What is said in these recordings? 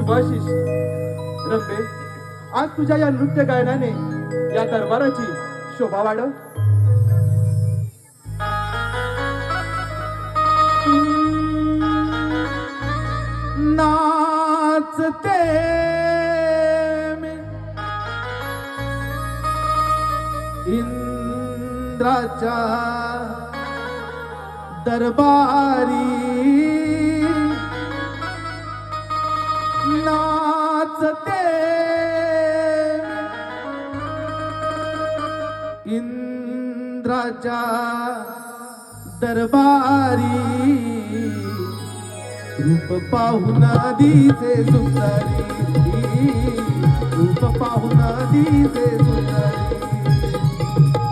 शुभाशीष रंबे, आज तुझ्या या नृत्य गायनाने या दरबाराची शोभा वाढव. नाचते मी इंद्राच्या दरबारी, नाचते इंद्राच्या दरबारी, रूप पाहून दिसे सुंदरी, रूप पाहून दिसे सुंदरी.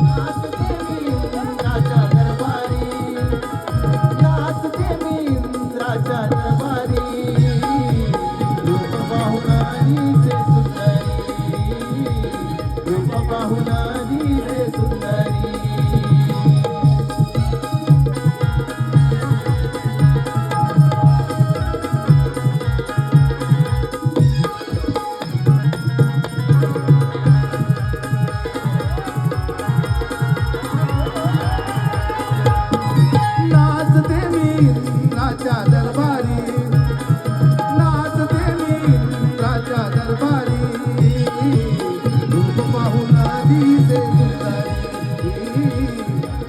नाचते मी इंद्राच्या दरबारी, नाचते मी इंद्राच्या दरबारी, रूप पाहून दिसे सुंदरी, रूप पाहून दिसे सुंदरी. नाचते मी इंद्राच्या दरबारी, नाचते मी इंद्राच्या दरबारी, रूप पाहून दिसे सुंदरी,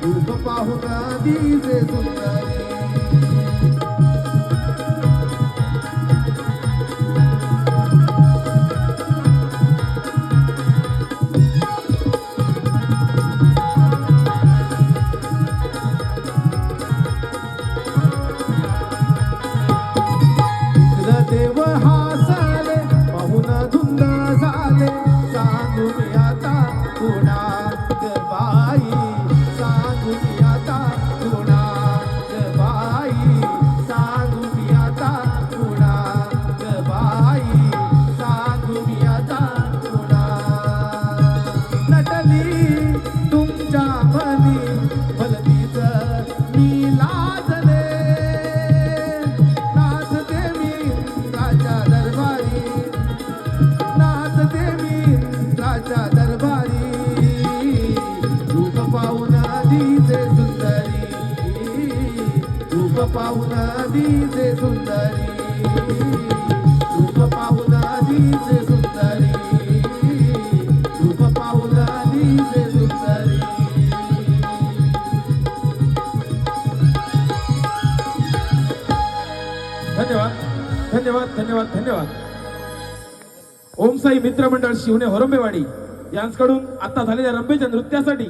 रूप पाहून दिसे सुंदरी. देव हासले पाहून धुंद झाले, सांगू मी आता कुणाक बाई, सांगू मी आता कुणाक बाई, सांगू मी आता कुणाक बाई, सांगू मी आता कुणाक. नटली तुमच्या मनी भलतीच मी लाजले, नाचते मी इंद्राच्या दरबारी, नाचते मी इंद्राच्या दरबारी, रूप पाहून दिसे सुंदरी, रूप पाहून दिसे सुंदरी, रूप पाहून दिसे सुंदरी, रूप पाहून दिसे सुंदरी. धन्यवाद धन्यवाद धन्यवाद धन्यवाद. ओम साई मित्र मंडळ शिवणे हरंबेवाडी यांच्याकडून आता झालेल्या रंबेच्या नृत्यासाठी